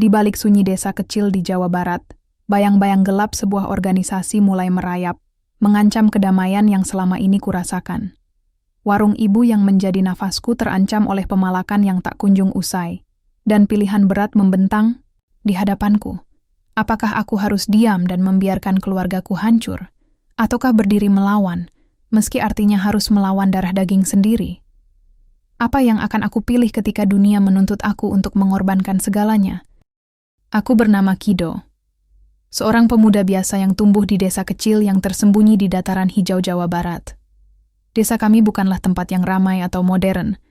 Di balik sunyi desa kecil di Jawa Barat, bayang-bayang gelap sebuah organisasi mulai merayap, mengancam kedamaian yang selama ini kurasakan. Warung ibu yang menjadi nafasku terancam oleh pemalakan yang tak kunjung usai, dan pilihan berat membentang di hadapanku. Apakah aku harus diam dan membiarkan keluargaku hancur, ataukah berdiri melawan, meski artinya harus melawan darah daging sendiri? Apa yang akan aku pilih ketika dunia menuntut aku untuk mengorbankan segalanya? Aku bernama Kido, seorang pemuda biasa yang tumbuh di desa kecil yang tersembunyi di dataran hijau Jawa Barat. Desa kami bukanlah tempat yang ramai atau modern,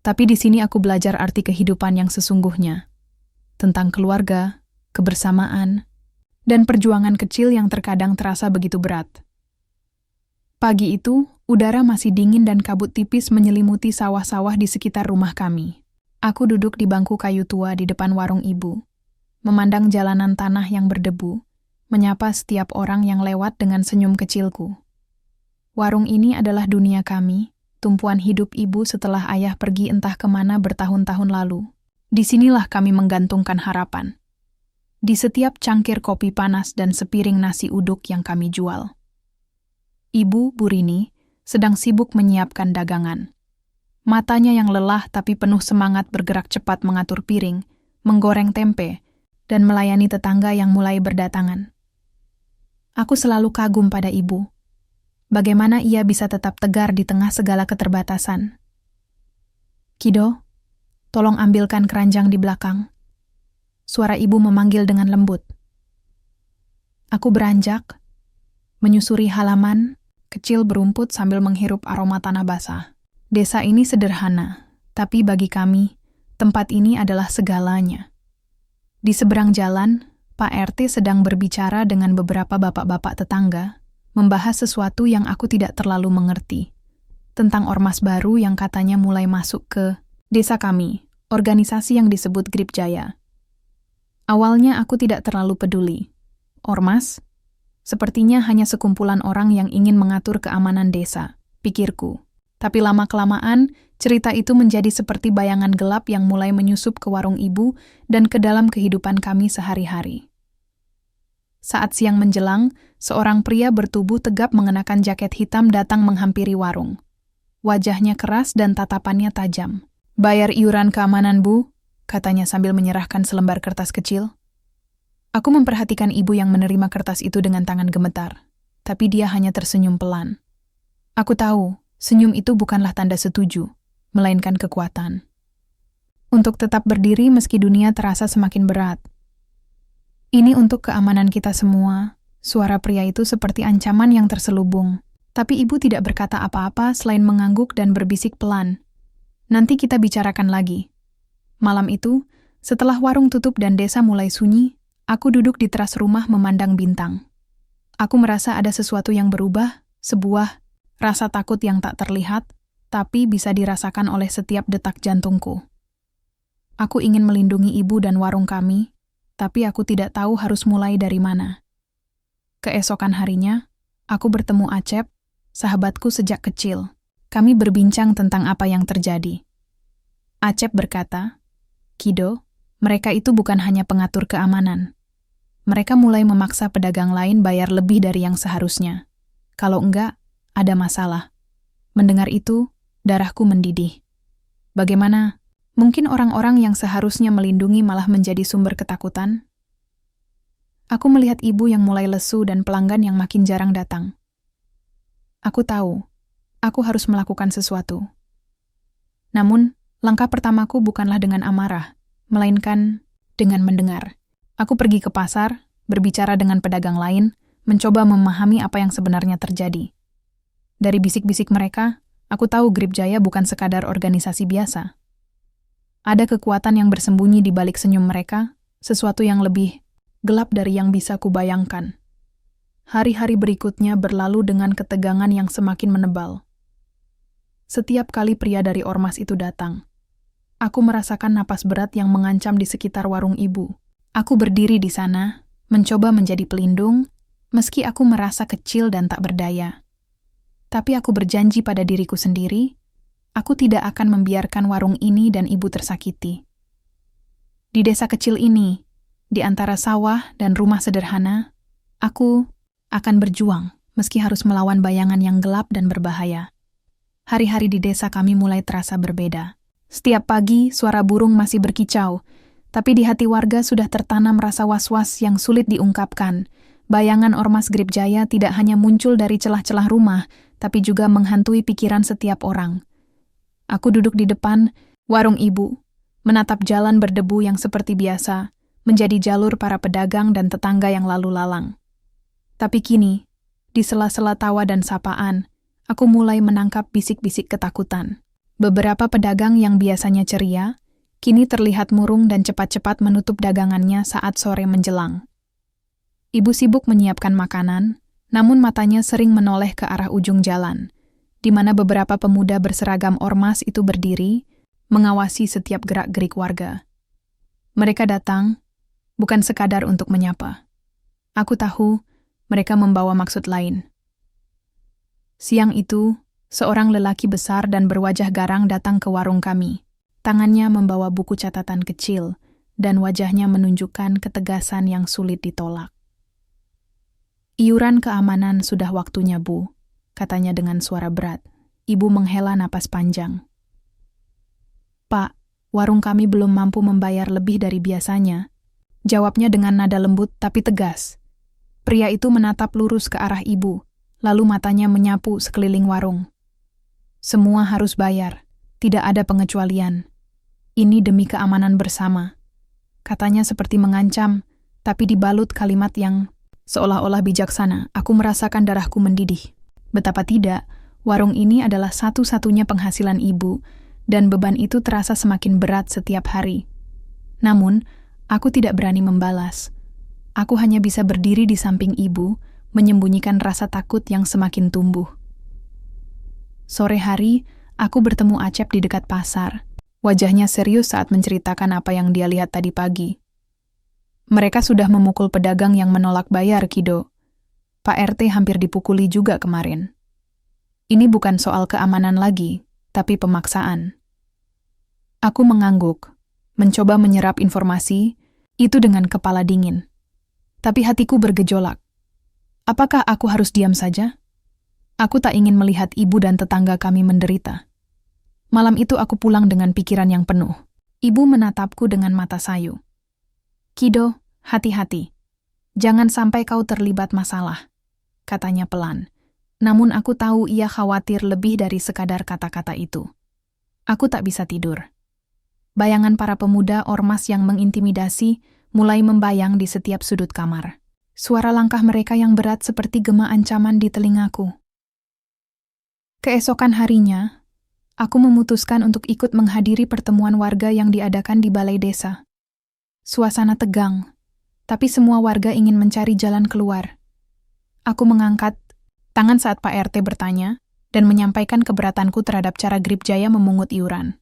tapi di sini aku belajar arti kehidupan yang sesungguhnya, tentang keluarga, kebersamaan, dan perjuangan kecil yang terkadang terasa begitu berat. Pagi itu, udara masih dingin dan kabut tipis menyelimuti sawah-sawah di sekitar rumah kami. Aku duduk di bangku kayu tua di depan warung ibu, memandang jalanan tanah yang berdebu, menyapa setiap orang yang lewat dengan senyum kecilku. Warung ini adalah dunia kami, tumpuan hidup ibu setelah ayah pergi entah kemana bertahun-tahun lalu. Disinilah kami menggantungkan harapan. Di setiap cangkir kopi panas dan sepiring nasi uduk yang kami jual. Ibu, Bu Rini, sedang sibuk menyiapkan dagangan. Matanya yang lelah tapi penuh semangat bergerak cepat mengatur piring, menggoreng tempe, dan melayani tetangga yang mulai berdatangan. Aku selalu kagum pada ibu. Bagaimana ia bisa tetap tegar di tengah segala keterbatasan. Kido, tolong ambilkan keranjang di belakang. Suara ibu memanggil dengan lembut. Aku beranjak, menyusuri halaman, kecil berumput sambil menghirup aroma tanah basah. Desa ini sederhana, tapi bagi kami, tempat ini adalah segalanya. Di seberang jalan, Pak RT sedang berbicara dengan beberapa bapak-bapak tetangga, membahas sesuatu yang aku tidak terlalu mengerti, tentang ormas baru yang katanya mulai masuk ke desa kami, organisasi yang disebut Grip Jaya. Awalnya aku tidak terlalu peduli. Ormas? Sepertinya hanya sekumpulan orang yang ingin mengatur keamanan desa, pikirku. Tapi lama-kelamaan, cerita itu menjadi seperti bayangan gelap yang mulai menyusup ke warung ibu dan ke dalam kehidupan kami sehari-hari. Saat siang menjelang, seorang pria bertubuh tegap mengenakan jaket hitam datang menghampiri warung. Wajahnya keras dan tatapannya tajam. "Bayar iuran keamanan, Bu," katanya sambil menyerahkan selembar kertas kecil. Aku memperhatikan ibu yang menerima kertas itu dengan tangan gemetar, tapi dia hanya tersenyum pelan. Aku tahu, senyum itu bukanlah tanda setuju, melainkan kekuatan. Untuk tetap berdiri meski dunia terasa semakin berat. Ini untuk keamanan kita semua. Suara pria itu seperti ancaman yang terselubung. Tapi ibu tidak berkata apa-apa selain mengangguk dan berbisik pelan. "Nanti kita bicarakan lagi." Malam itu, setelah warung tutup dan desa mulai sunyi, aku duduk di teras rumah memandang bintang. Aku merasa ada sesuatu yang berubah, sebuah rasa takut yang tak terlihat, tapi bisa dirasakan oleh setiap detak jantungku. Aku ingin melindungi ibu dan warung kami, tapi aku tidak tahu harus mulai dari mana. Keesokan harinya, aku bertemu Acep, sahabatku sejak kecil. Kami berbincang tentang apa yang terjadi. Acep berkata, "Kido, mereka itu bukan hanya pengatur keamanan. Mereka mulai memaksa pedagang lain bayar lebih dari yang seharusnya. Kalau enggak, ada masalah." Mendengar itu, darahku mendidih. Bagaimana? Mungkin orang-orang yang seharusnya melindungi malah menjadi sumber ketakutan? Aku melihat ibu yang mulai lesu dan pelanggan yang makin jarang datang. Aku tahu, aku harus melakukan sesuatu. Namun, langkah pertamaku bukanlah dengan amarah, melainkan dengan mendengar. Aku pergi ke pasar, berbicara dengan pedagang lain, mencoba memahami apa yang sebenarnya terjadi. Dari bisik-bisik mereka, aku tahu Grip Jaya bukan sekadar organisasi biasa. Ada kekuatan yang bersembunyi di balik senyum mereka, sesuatu yang lebih gelap dari yang bisa kubayangkan. Hari-hari berikutnya berlalu dengan ketegangan yang semakin menebal. Setiap kali pria dari ormas itu datang, aku merasakan napas berat yang mengancam di sekitar warung ibu. Aku berdiri di sana, mencoba menjadi pelindung, meski aku merasa kecil dan tak berdaya. Tapi aku berjanji pada diriku sendiri, aku tidak akan membiarkan warung ini dan ibu tersakiti. Di desa kecil ini, Di antara sawah dan rumah sederhana, aku akan berjuang meski harus melawan bayangan yang gelap dan berbahaya. Hari-hari di desa kami mulai terasa berbeda. Setiap pagi, suara burung masih berkicau, tapi di hati warga sudah tertanam rasa was-was yang sulit diungkapkan. Bayangan Ormas Grip Jaya tidak hanya muncul dari celah-celah rumah, tapi juga menghantui pikiran setiap orang. Aku duduk di depan warung ibu, menatap jalan berdebu yang seperti biasa, menjadi jalur para pedagang dan tetangga yang lalu lalang. Tapi kini, di sela-sela tawa dan sapaan, aku mulai menangkap bisik-bisik ketakutan. Beberapa pedagang yang biasanya ceria, kini terlihat murung dan cepat-cepat menutup dagangannya saat sore menjelang. Ibu sibuk menyiapkan makanan, namun matanya sering menoleh ke arah ujung jalan, di mana beberapa pemuda berseragam ormas itu berdiri, mengawasi setiap gerak-gerik warga. Mereka datang, bukan sekadar untuk menyapa. Aku tahu, mereka membawa maksud lain. Siang itu, seorang lelaki besar dan berwajah garang datang ke warung kami. Tangannya membawa buku catatan kecil, dan wajahnya menunjukkan ketegasan yang sulit ditolak. "Iuran keamanan sudah waktunya, Bu," katanya dengan suara berat. Ibu menghela napas panjang. "Pak, warung kami belum mampu membayar lebih dari biasanya," jawabnya dengan nada lembut tapi tegas. Pria itu menatap lurus ke arah ibu, lalu matanya menyapu sekeliling warung. "Semua harus bayar, tidak ada pengecualian. Ini demi keamanan bersama," katanya seperti mengancam, tapi dibalut kalimat yang seolah-olah bijaksana. Aku merasakan darahku mendidih. Betapa tidak, warung ini adalah satu-satunya penghasilan ibu, dan beban itu terasa semakin berat setiap hari. Namun, aku tidak berani membalas. Aku hanya bisa berdiri di samping ibu, menyembunyikan rasa takut yang semakin tumbuh. Sore hari, aku bertemu Acep di dekat pasar. Wajahnya serius saat menceritakan apa yang dia lihat tadi pagi. "Mereka sudah memukul pedagang yang menolak bayar, Kido. Pak RT hampir dipukuli juga kemarin. Ini bukan soal keamanan lagi, tapi pemaksaan." Aku mengangguk, mencoba menyerap informasi, itu dengan kepala dingin. Tapi hatiku bergejolak. Apakah aku harus diam saja? Aku tak ingin melihat ibu dan tetangga kami menderita. Malam itu aku pulang dengan pikiran yang penuh. Ibu menatapku dengan mata sayu. "Kido, hati-hati. Jangan sampai kau terlibat masalah," katanya pelan. Namun aku tahu ia khawatir lebih dari sekadar kata-kata itu. Aku tak bisa tidur. Bayangan para pemuda ormas yang mengintimidasi mulai membayang di setiap sudut kamar. Suara langkah mereka yang berat seperti gema ancaman di telingaku. Keesokan harinya, aku memutuskan untuk ikut menghadiri pertemuan warga yang diadakan di balai desa. Suasana tegang, tapi semua warga ingin mencari jalan keluar. Aku mengangkat tangan saat Pak RT bertanya dan menyampaikan keberatanku terhadap cara Grip Jaya memungut iuran.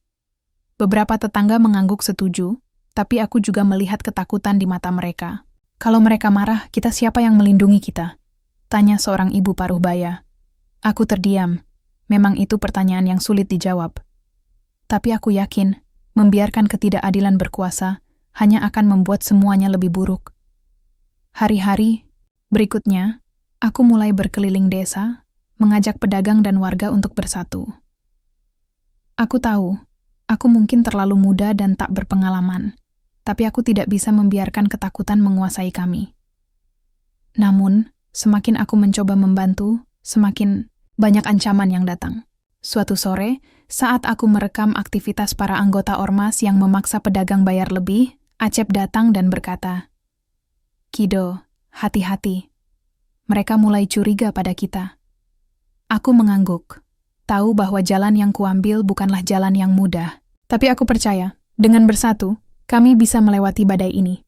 Beberapa tetangga mengangguk setuju, tapi aku juga melihat ketakutan di mata mereka. "Kalau mereka marah, kita siapa yang melindungi kita?" tanya seorang ibu paruh baya. Aku terdiam. Memang itu pertanyaan yang sulit dijawab. Tapi aku yakin, membiarkan ketidakadilan berkuasa hanya akan membuat semuanya lebih buruk. Hari-hari berikutnya, aku mulai berkeliling desa, mengajak pedagang dan warga untuk bersatu. Aku tahu, aku mungkin terlalu muda dan tak berpengalaman, tapi aku tidak bisa membiarkan ketakutan menguasai kami. Namun, semakin aku mencoba membantu, semakin banyak ancaman yang datang. Suatu sore, saat aku merekam aktivitas para anggota ormas yang memaksa pedagang bayar lebih, Acep datang dan berkata, "Kido, hati-hati. Mereka mulai curiga pada kita." Aku mengangguk, tahu bahwa jalan yang kuambil bukanlah jalan yang mudah. Tapi aku percaya, dengan bersatu, kami bisa melewati badai ini.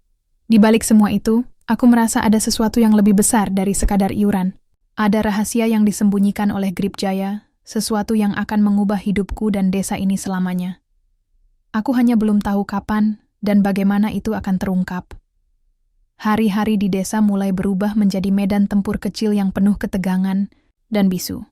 Di balik semua itu, aku merasa ada sesuatu yang lebih besar dari sekadar iuran. Ada rahasia yang disembunyikan oleh Grip Jaya, sesuatu yang akan mengubah hidupku dan desa ini selamanya. Aku hanya belum tahu kapan dan bagaimana itu akan terungkap. Hari-hari di desa mulai berubah menjadi medan tempur kecil yang penuh ketegangan dan bisu.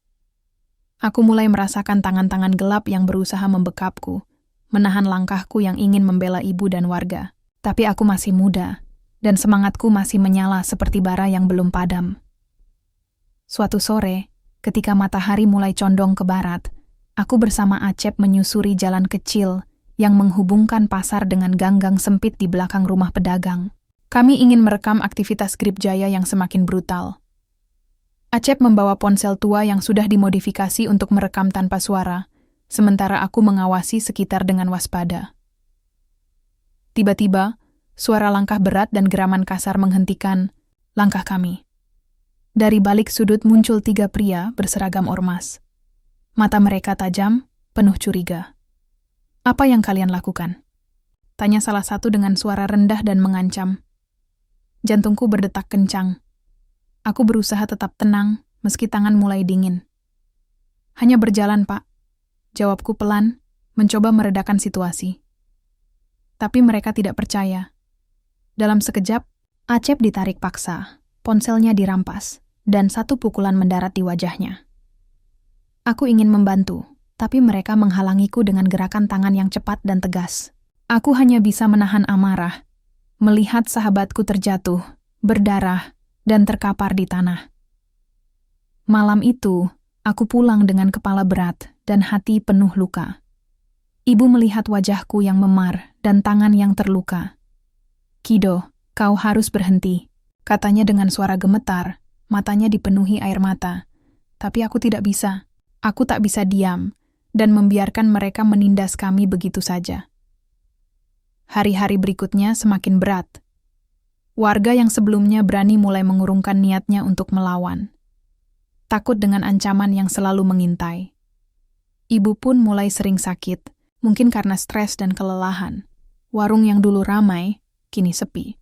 Aku mulai merasakan tangan-tangan gelap yang berusaha membekapku, menahan langkahku yang ingin membela ibu dan warga. Tapi aku masih muda, dan semangatku masih menyala seperti bara yang belum padam. Suatu sore, ketika matahari mulai condong ke barat, aku bersama Acep menyusuri jalan kecil yang menghubungkan pasar dengan gang-gang sempit di belakang rumah pedagang. Kami ingin merekam aktivitas Grip Jaya yang semakin brutal. Acep membawa ponsel tua yang sudah dimodifikasi untuk merekam tanpa suara, sementara aku mengawasi sekitar dengan waspada. Tiba-tiba, suara langkah berat dan geraman kasar menghentikan langkah kami. Dari balik sudut muncul 3 pria berseragam ormas. Mata mereka tajam, penuh curiga. "Apa yang kalian lakukan?" tanya salah satu dengan suara rendah dan mengancam. Jantungku berdetak kencang. Aku berusaha tetap tenang, meski tangan mulai dingin. "Hanya berjalan, Pak," jawabku pelan, mencoba meredakan situasi. Tapi mereka tidak percaya. Dalam sekejap, Acep ditarik paksa, ponselnya dirampas, dan satu pukulan mendarat di wajahnya. Aku ingin membantu, tapi mereka menghalangiku dengan gerakan tangan yang cepat dan tegas. Aku hanya bisa menahan amarah, melihat sahabatku terjatuh, berdarah, dan terkapar di tanah. Malam itu, aku pulang dengan kepala berat dan hati penuh luka. Ibu melihat wajahku yang memar dan tangan yang terluka. "Kido, kau harus berhenti," katanya dengan suara gemetar, matanya dipenuhi air mata. Tapi aku tidak bisa. Aku tak bisa diam dan membiarkan mereka menindas kami begitu saja. Hari-hari berikutnya semakin berat. Warga yang sebelumnya berani mulai mengurungkan niatnya untuk melawan. Takut dengan ancaman yang selalu mengintai. Ibu pun mulai sering sakit, mungkin karena stres dan kelelahan. Warung yang dulu ramai, kini sepi.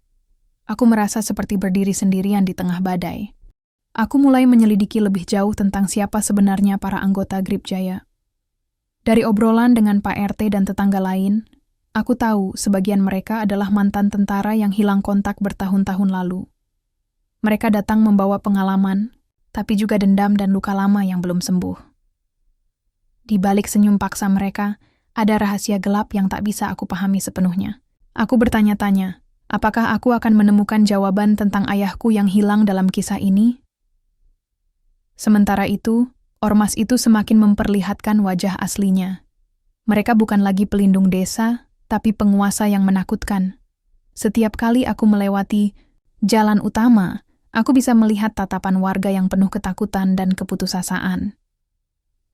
Aku merasa seperti berdiri sendirian di tengah badai. Aku mulai menyelidiki lebih jauh tentang siapa sebenarnya para anggota Grip Jaya. Dari obrolan dengan Pak RT dan tetangga lain, aku tahu sebagian mereka adalah mantan tentara yang hilang kontak bertahun-tahun lalu. Mereka datang membawa pengalaman, tapi juga dendam dan luka lama yang belum sembuh. Di balik senyum paksa mereka, ada rahasia gelap yang tak bisa aku pahami sepenuhnya. Aku bertanya-tanya, apakah aku akan menemukan jawaban tentang ayahku yang hilang dalam kisah ini? Sementara itu, ormas itu semakin memperlihatkan wajah aslinya. Mereka bukan lagi pelindung desa, tapi penguasa yang menakutkan. Setiap kali aku melewati jalan utama, aku bisa melihat tatapan warga yang penuh ketakutan dan keputusasaan.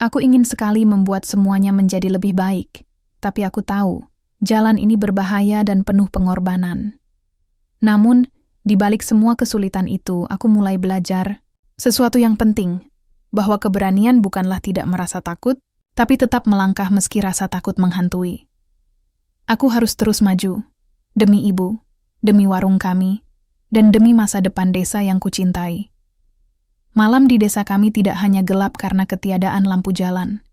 Aku ingin sekali membuat semuanya menjadi lebih baik, tapi aku tahu jalan ini berbahaya dan penuh pengorbanan. Namun, di balik semua kesulitan itu, aku mulai belajar sesuatu yang penting, bahwa keberanian bukanlah tidak merasa takut, tapi tetap melangkah meski rasa takut menghantui. Aku harus terus maju, demi ibu, demi warung kami, dan demi masa depan desa yang kucintai. Malam di desa kami tidak hanya gelap karena ketiadaan lampu jalan,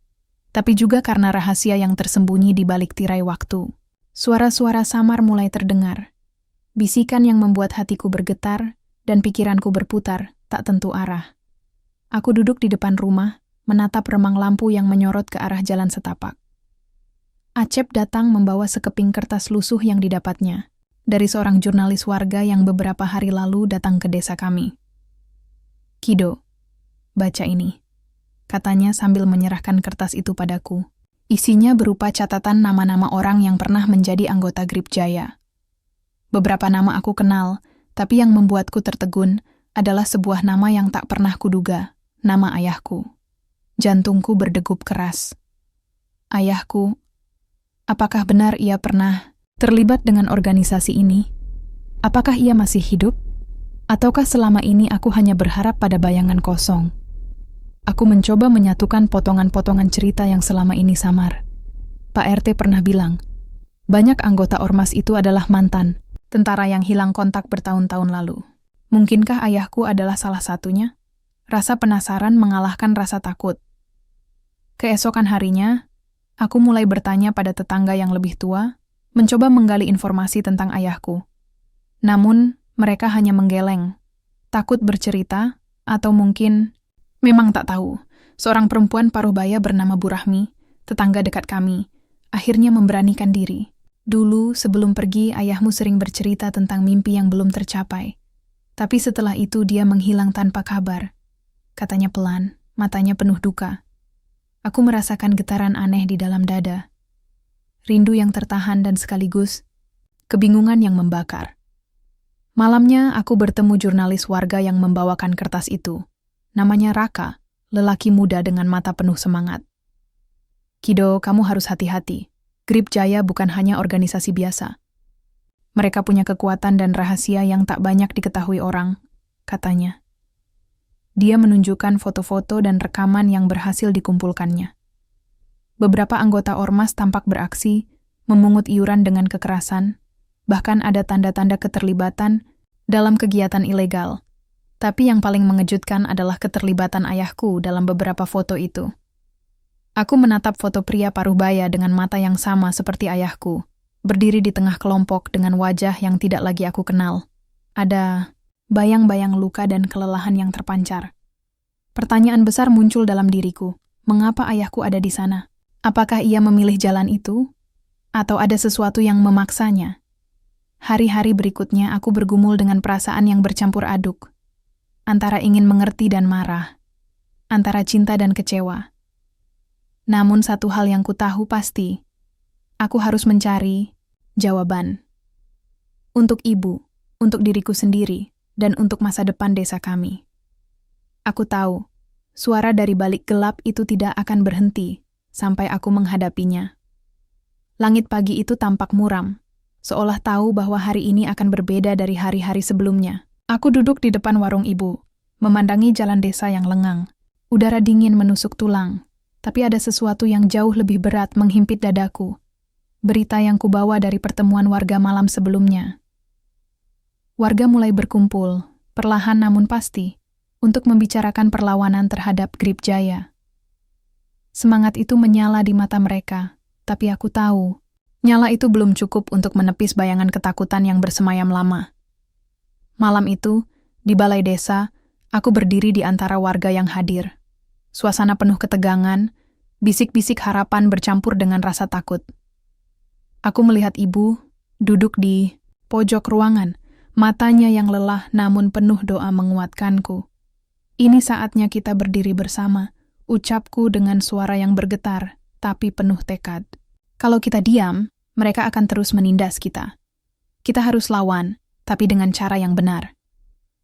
tapi juga karena rahasia yang tersembunyi di balik tirai waktu. Suara-suara samar mulai terdengar, bisikan yang membuat hatiku bergetar dan pikiranku berputar, tak tentu arah. Aku duduk di depan rumah, menatap remang lampu yang menyorot ke arah jalan setapak. Acep datang membawa sekeping kertas lusuh yang didapatnya dari seorang jurnalis warga yang beberapa hari lalu datang ke desa kami. "Kido, baca ini," katanya sambil menyerahkan kertas itu padaku. Isinya berupa catatan nama-nama orang yang pernah menjadi anggota Grip Jaya. Beberapa nama aku kenal, tapi yang membuatku tertegun adalah sebuah nama yang tak pernah kuduga, nama ayahku. Jantungku berdegup keras. Ayahku, apakah benar ia pernah terlibat dengan organisasi ini? Apakah ia masih hidup? Ataukah selama ini aku hanya berharap pada bayangan kosong? Aku mencoba menyatukan potongan-potongan cerita yang selama ini samar. Pak RT pernah bilang, banyak anggota ormas itu adalah mantan tentara yang hilang kontak bertahun-tahun lalu. Mungkinkah ayahku adalah salah satunya? Rasa penasaran mengalahkan rasa takut. Keesokan harinya, aku mulai bertanya pada tetangga yang lebih tua, mencoba menggali informasi tentang ayahku. Namun, mereka hanya menggeleng, takut bercerita, atau mungkin memang tak tahu. Seorang perempuan paruh baya bernama Bu Rahmi, tetangga dekat kami, akhirnya memberanikan diri. Dulu, sebelum pergi, ayahmu sering bercerita tentang mimpi yang belum tercapai. Tapi setelah itu dia menghilang tanpa kabar. Katanya pelan, matanya penuh duka. Aku merasakan getaran aneh di dalam dada. Rindu yang tertahan dan sekaligus kebingungan yang membakar. Malamnya, aku bertemu jurnalis warga yang membawakan kertas itu. Namanya Raka, lelaki muda dengan mata penuh semangat. "Kido, kamu harus hati-hati. Grip Jaya bukan hanya organisasi biasa. Mereka punya kekuatan dan rahasia yang tak banyak diketahui orang," katanya. Dia menunjukkan foto-foto dan rekaman yang berhasil dikumpulkannya. Beberapa anggota ormas tampak beraksi, memungut iuran dengan kekerasan, bahkan ada tanda-tanda keterlibatan dalam kegiatan ilegal. Tapi yang paling mengejutkan adalah keterlibatan ayahku dalam beberapa foto itu. Aku menatap foto pria paruh baya dengan mata yang sama seperti ayahku, berdiri di tengah kelompok dengan wajah yang tidak lagi aku kenal. Ada bayang-bayang luka dan kelelahan yang terpancar. Pertanyaan besar muncul dalam diriku. Mengapa ayahku ada di sana? Apakah ia memilih jalan itu? Atau ada sesuatu yang memaksanya? Hari-hari berikutnya aku bergumul dengan perasaan yang bercampur aduk. Antara ingin mengerti dan marah. Antara cinta dan kecewa. Namun satu hal yang ku tahu pasti, aku harus mencari jawaban. Untuk ibu, untuk diriku sendiri, dan untuk masa depan desa kami. Aku tahu, suara dari balik gelap itu tidak akan berhenti sampai aku menghadapinya. Langit pagi itu tampak muram, seolah tahu bahwa hari ini akan berbeda dari hari-hari sebelumnya. Aku duduk di depan warung ibu, memandangi jalan desa yang lengang. Udara dingin menusuk tulang. Tapi ada sesuatu yang jauh lebih berat menghimpit dadaku. Berita yang kubawa dari pertemuan warga malam sebelumnya. Warga mulai berkumpul, perlahan namun pasti, untuk membicarakan perlawanan terhadap Grip Jaya. Semangat itu menyala di mata mereka, tapi aku tahu, nyala itu belum cukup untuk menepis bayangan ketakutan yang bersemayam lama. Malam itu, di balai desa, aku berdiri di antara warga yang hadir. Suasana penuh ketegangan, bisik-bisik harapan bercampur dengan rasa takut. Aku melihat ibu duduk di pojok ruangan, matanya yang lelah namun penuh doa menguatkanku. "Ini saatnya kita berdiri bersama," ucapku dengan suara yang bergetar, tapi penuh tekad. "Kalau kita diam, mereka akan terus menindas kita. Kita harus lawan, tapi dengan cara yang benar."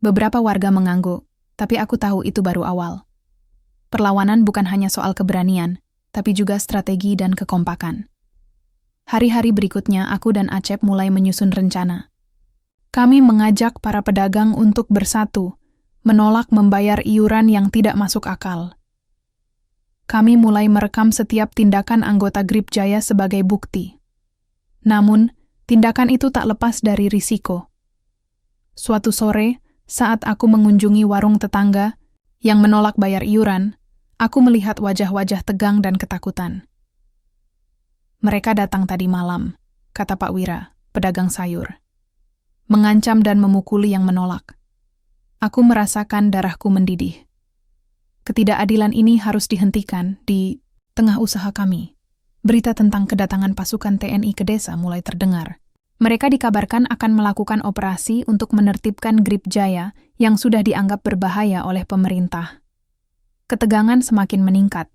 Beberapa warga mengangguk, tapi aku tahu itu baru awal. Perlawanan bukan hanya soal keberanian, tapi juga strategi dan kekompakan. Hari-hari berikutnya, aku dan Acep mulai menyusun rencana. Kami mengajak para pedagang untuk bersatu, menolak membayar iuran yang tidak masuk akal. Kami mulai merekam setiap tindakan anggota Grip Jaya sebagai bukti. Namun, tindakan itu tak lepas dari risiko. Suatu sore, saat aku mengunjungi warung tetangga yang menolak bayar iuran, aku melihat wajah-wajah tegang dan ketakutan. "Mereka datang tadi malam," kata Pak Wira, pedagang sayur. "Mengancam dan memukuli yang menolak. Aku merasakan darahku mendidih. Ketidakadilan ini harus dihentikan di tengah usaha kami." Berita tentang kedatangan pasukan TNI ke desa mulai terdengar. Mereka dikabarkan akan melakukan operasi untuk menertibkan Grip Jaya yang sudah dianggap berbahaya oleh pemerintah. Ketegangan semakin meningkat.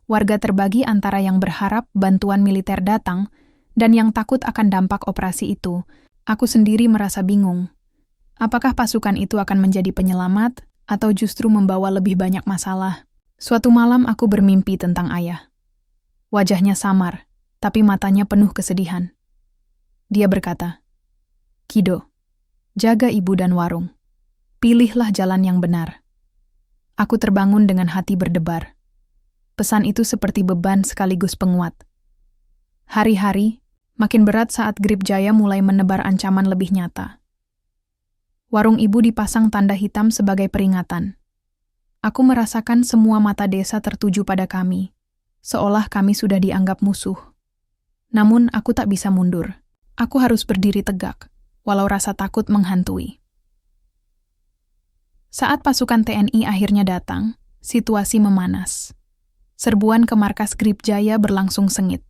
Warga terbagi antara yang berharap bantuan militer datang dan yang takut akan dampak operasi itu. Aku sendiri merasa bingung. Apakah pasukan itu akan menjadi penyelamat atau justru membawa lebih banyak masalah? Suatu malam aku bermimpi tentang ayah. Wajahnya samar, tapi matanya penuh kesedihan. Dia berkata, "Kido, jaga ibu dan warung. Pilihlah jalan yang benar." Aku terbangun dengan hati berdebar. Pesan itu seperti beban sekaligus penguat. Hari-hari makin berat saat Grip Jaya mulai menebar ancaman lebih nyata. Warung ibu dipasang tanda hitam sebagai peringatan. Aku merasakan semua mata desa tertuju pada kami, seolah kami sudah dianggap musuh. Namun aku tak bisa mundur. Aku harus berdiri tegak, walau rasa takut menghantui. Saat pasukan TNI akhirnya datang, situasi memanas. Serbuan ke markas Grip Jaya berlangsung sengit.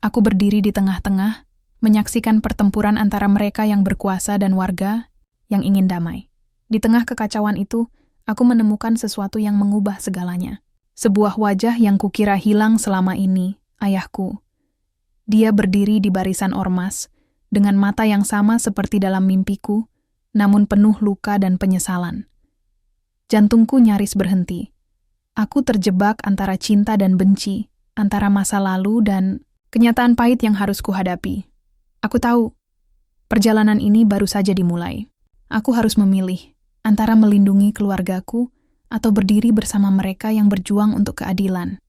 Aku berdiri di tengah-tengah, menyaksikan pertempuran antara mereka yang berkuasa dan warga yang ingin damai. Di tengah kekacauan itu, aku menemukan sesuatu yang mengubah segalanya. Sebuah wajah yang kukira hilang selama ini, ayahku. Dia berdiri di barisan ormas, dengan mata yang sama seperti dalam mimpiku, namun penuh luka dan penyesalan. Jantungku nyaris berhenti. Aku terjebak antara cinta dan benci, antara masa lalu dan kenyataan pahit yang harus kuhadapi. Aku tahu, perjalanan ini baru saja dimulai. Aku harus memilih antara melindungi keluargaku atau berdiri bersama mereka yang berjuang untuk keadilan.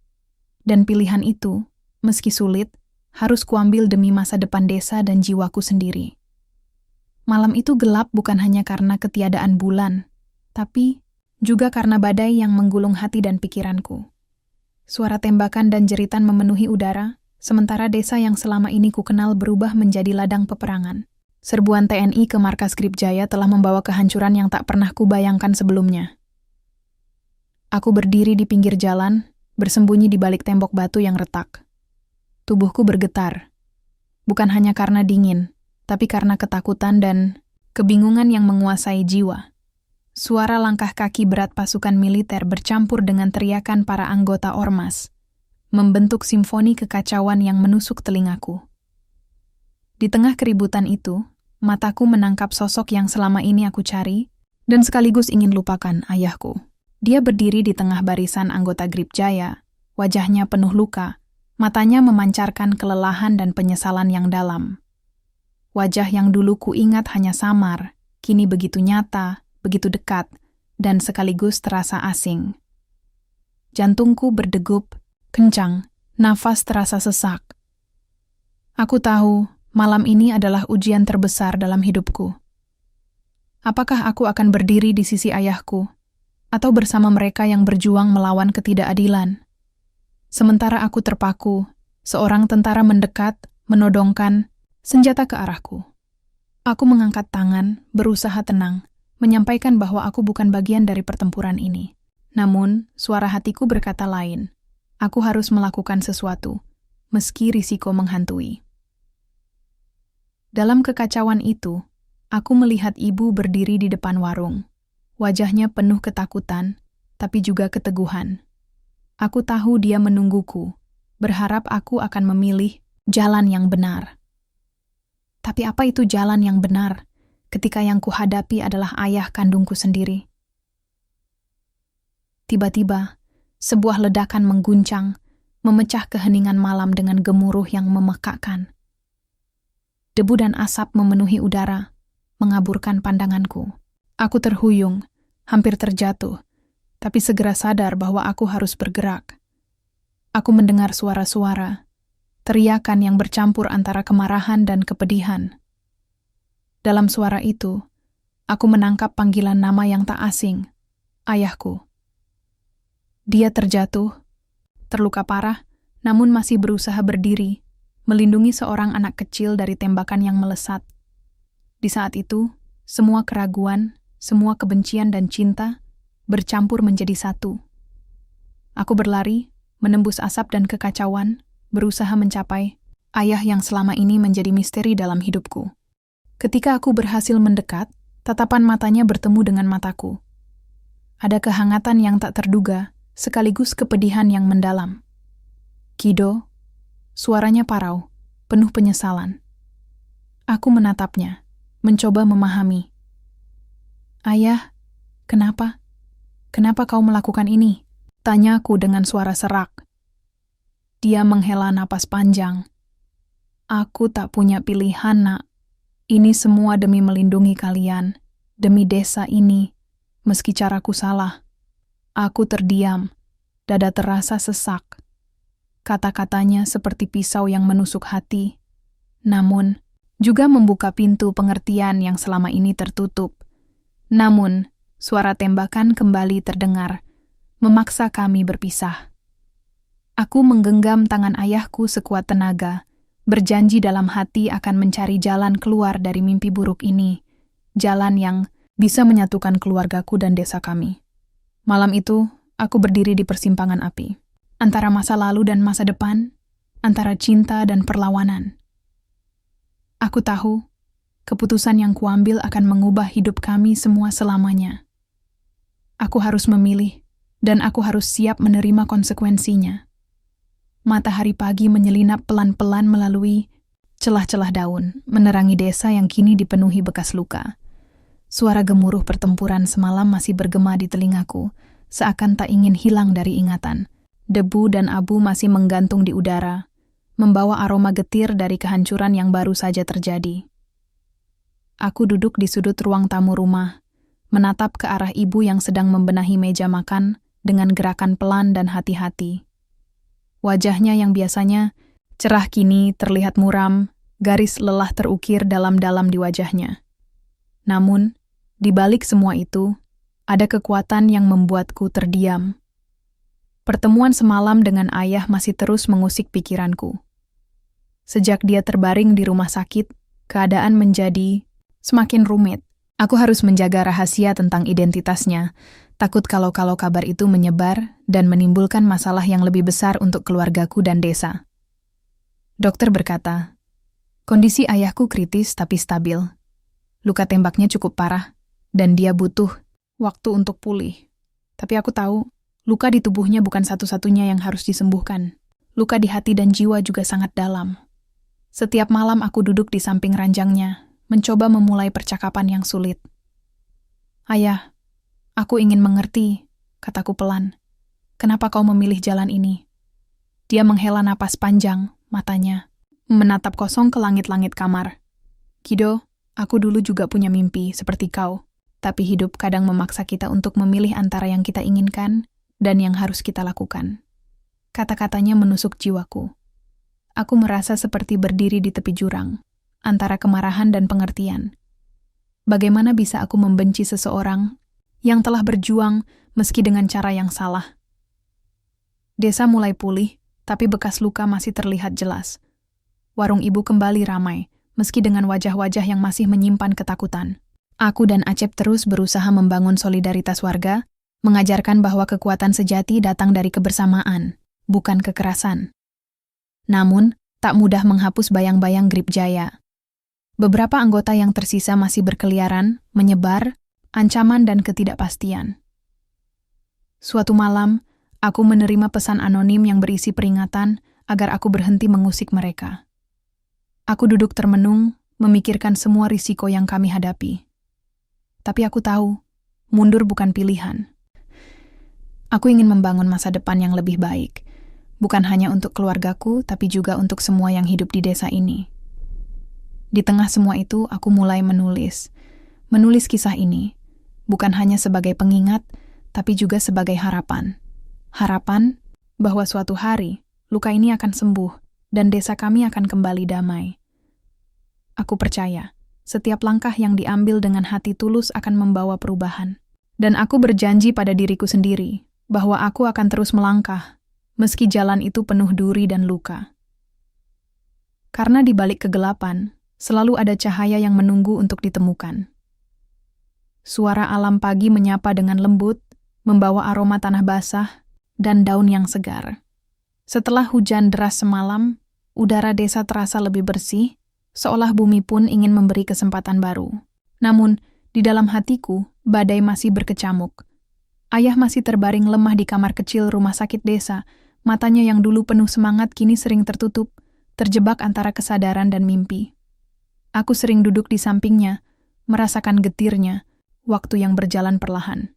Dan pilihan itu, meski sulit, harus kuambil demi masa depan desa dan jiwaku sendiri. Malam itu gelap bukan hanya karena ketiadaan bulan, tapi juga karena badai yang menggulung hati dan pikiranku. Suara tembakan dan jeritan memenuhi udara, sementara desa yang selama ini kukenal berubah menjadi ladang peperangan. Serbuan TNI ke markas Gripjaya telah membawa kehancuran yang tak pernah kubayangkan sebelumnya. Aku berdiri di pinggir jalan, bersembunyi di balik tembok batu yang retak. Tubuhku bergetar, bukan hanya karena dingin, tapi karena ketakutan dan kebingungan yang menguasai jiwa. Suara langkah kaki berat pasukan militer bercampur dengan teriakan para anggota ormas, membentuk simfoni kekacauan yang menusuk telingaku. Di tengah keributan itu, mataku menangkap sosok yang selama ini aku cari dan sekaligus ingin lupakan, ayahku. Dia berdiri di tengah barisan anggota Gripjaya, wajahnya penuh luka, matanya memancarkan kelelahan dan penyesalan yang dalam. Wajah yang dulu kuingat hanya samar, kini begitu nyata, begitu dekat, dan sekaligus terasa asing. Jantungku berdegup, kencang, nafas terasa sesak. Aku tahu, malam ini adalah ujian terbesar dalam hidupku. Apakah aku akan berdiri di sisi ayahku, atau bersama mereka yang berjuang melawan ketidakadilan? Sementara aku terpaku, seorang tentara mendekat, menodongkan senjata ke arahku. Aku mengangkat tangan, berusaha tenang, menyampaikan bahwa aku bukan bagian dari pertempuran ini. Namun, suara hatiku berkata lain. Aku harus melakukan sesuatu, meski risiko menghantui. Dalam kekacauan itu, aku melihat ibu berdiri di depan warung. Wajahnya penuh ketakutan, tapi juga keteguhan. Aku tahu dia menungguku, berharap aku akan memilih jalan yang benar. Tapi apa itu jalan yang benar ketika yang kuhadapi adalah ayah kandungku sendiri? Tiba-tiba, sebuah ledakan mengguncang, memecah keheningan malam dengan gemuruh yang memekakkan. Debu dan asap memenuhi udara, mengaburkan pandanganku. Aku terhuyung, hampir terjatuh, tapi segera sadar bahwa aku harus bergerak. Aku mendengar suara-suara, teriakan yang bercampur antara kemarahan dan kepedihan. Dalam suara itu, aku menangkap panggilan nama yang tak asing, ayahku. Dia terjatuh, terluka parah, namun masih berusaha berdiri, melindungi seorang anak kecil dari tembakan yang melesat. Di saat itu, semua keraguan, semua kebencian dan cinta bercampur menjadi satu. Aku berlari, menembus asap dan kekacauan, berusaha mencapai ayah yang selama ini menjadi misteri dalam hidupku. Ketika aku berhasil mendekat, tatapan matanya bertemu dengan mataku. Ada kehangatan yang tak terduga, sekaligus kepedihan yang mendalam. Kido, suaranya parau, penuh penyesalan. Aku menatapnya, mencoba memahami. Ayah, kenapa? Kenapa kau melakukan ini? Tanyaku dengan suara serak. Dia menghela napas panjang. Aku tak punya pilihan, nak. Ini semua demi melindungi kalian, demi desa ini, meski caraku salah. Aku terdiam, dada terasa sesak. Kata-katanya seperti pisau yang menusuk hati, namun juga membuka pintu pengertian yang selama ini tertutup. Namun, suara tembakan kembali terdengar, memaksa kami berpisah. Aku menggenggam tangan ayahku sekuat tenaga, berjanji dalam hati akan mencari jalan keluar dari mimpi buruk ini, jalan yang bisa menyatukan keluargaku dan desa kami. Malam itu, aku berdiri di persimpangan api, antara masa lalu dan masa depan, antara cinta dan perlawanan. Aku tahu, keputusan yang kuambil akan mengubah hidup kami semua selamanya. Aku harus memilih, dan aku harus siap menerima konsekuensinya. Matahari pagi menyelinap pelan-pelan melalui celah-celah daun, menerangi desa yang kini dipenuhi bekas luka. Suara gemuruh pertempuran semalam masih bergema di telingaku, seakan tak ingin hilang dari ingatan. Debu dan abu masih menggantung di udara, membawa aroma getir dari kehancuran yang baru saja terjadi. Aku duduk di sudut ruang tamu rumah, menatap ke arah ibu yang sedang membenahi meja makan dengan gerakan pelan dan hati-hati. Wajahnya yang biasanya cerah kini terlihat muram, garis lelah terukir dalam-dalam di wajahnya. Namun, di balik semua itu, ada kekuatan yang membuatku terdiam. Pertemuan semalam dengan ayah masih terus mengusik pikiranku. Sejak dia terbaring di rumah sakit, keadaan menjadi semakin rumit. Aku harus menjaga rahasia tentang identitasnya, takut kalau kabar itu menyebar dan menimbulkan masalah yang lebih besar untuk keluargaku dan desa. Dokter berkata, kondisi ayahku kritis tapi stabil. Luka tembaknya cukup parah, dan dia butuh waktu untuk pulih. Tapi aku tahu, luka di tubuhnya bukan satu-satunya yang harus disembuhkan. Luka di hati dan jiwa juga sangat dalam. Setiap malam aku duduk di samping ranjangnya, mencoba memulai percakapan yang sulit. Ayah, aku ingin mengerti, kataku pelan. Kenapa kau memilih jalan ini? Dia menghela napas panjang, matanya menatap kosong ke langit-langit kamar. Kido, aku dulu juga punya mimpi seperti kau, tapi hidup kadang memaksa kita untuk memilih antara yang kita inginkan dan yang harus kita lakukan. Kata-katanya menusuk jiwaku. Aku merasa seperti berdiri di tepi jurang, antara kemarahan dan pengertian. Bagaimana bisa aku membenci seseorang yang telah berjuang meski dengan cara yang salah? Desa mulai pulih, tapi bekas luka masih terlihat jelas. Warung ibu kembali ramai, meski dengan wajah-wajah yang masih menyimpan ketakutan. Aku dan Acep terus berusaha membangun solidaritas warga, mengajarkan bahwa kekuatan sejati datang dari kebersamaan, bukan kekerasan. Namun, tak mudah menghapus bayang-bayang Grip Jaya. Beberapa anggota yang tersisa masih berkeliaran, menyebar, ancaman dan ketidakpastian. Suatu malam, aku menerima pesan anonim yang berisi peringatan agar aku berhenti mengusik mereka. Aku duduk termenung, memikirkan semua risiko yang kami hadapi. Tapi aku tahu, mundur bukan pilihan. Aku ingin membangun masa depan yang lebih baik, bukan hanya untuk keluargaku, tapi juga untuk semua yang hidup di desa ini. Di tengah semua itu, aku mulai menulis. Menulis kisah ini, bukan hanya sebagai pengingat, tapi juga sebagai harapan. Harapan bahwa suatu hari, luka ini akan sembuh, dan desa kami akan kembali damai. Aku percaya, setiap langkah yang diambil dengan hati tulus akan membawa perubahan. Dan aku berjanji pada diriku sendiri, bahwa aku akan terus melangkah, meski jalan itu penuh duri dan luka. Karena di balik kegelapan, selalu ada cahaya yang menunggu untuk ditemukan. Suara alam pagi menyapa dengan lembut, membawa aroma tanah basah dan daun yang segar. Setelah hujan deras semalam, udara desa terasa lebih bersih, seolah bumi pun ingin memberi kesempatan baru. Namun, di dalam hatiku, badai masih berkecamuk. Ayah masih terbaring lemah di kamar kecil rumah sakit desa. Matanya yang dulu penuh semangat kini sering tertutup, terjebak antara kesadaran dan mimpi. Aku sering duduk di sampingnya, merasakan getirnya, waktu yang berjalan perlahan.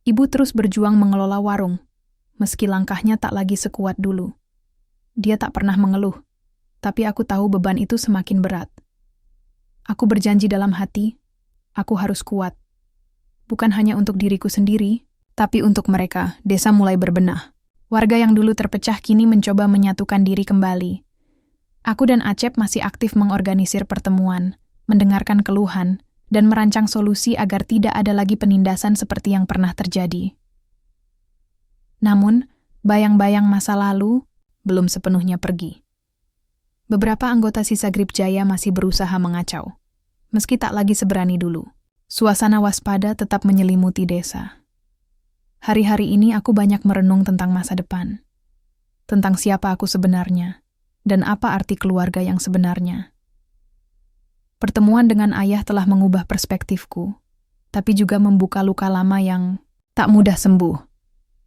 Ibu terus berjuang mengelola warung, meski langkahnya tak lagi sekuat dulu. Dia tak pernah mengeluh, tapi aku tahu beban itu semakin berat. Aku berjanji dalam hati, aku harus kuat. Bukan hanya untuk diriku sendiri, tapi untuk mereka. Desa mulai berbenah. Warga yang dulu terpecah kini mencoba menyatukan diri kembali. Aku dan Acep masih aktif mengorganisir pertemuan, mendengarkan keluhan, dan merancang solusi agar tidak ada lagi penindasan seperti yang pernah terjadi. Namun, bayang-bayang masa lalu belum sepenuhnya pergi. Beberapa anggota sisa Grip Jaya masih berusaha mengacau. Meski tak lagi seberani dulu, suasana waspada tetap menyelimuti desa. Hari-hari ini aku banyak merenung tentang masa depan. tentang siapa aku sebenarnya, dan apa arti keluarga yang sebenarnya. Pertemuan dengan ayah telah mengubah perspektifku, tapi juga membuka luka lama yang tak mudah sembuh.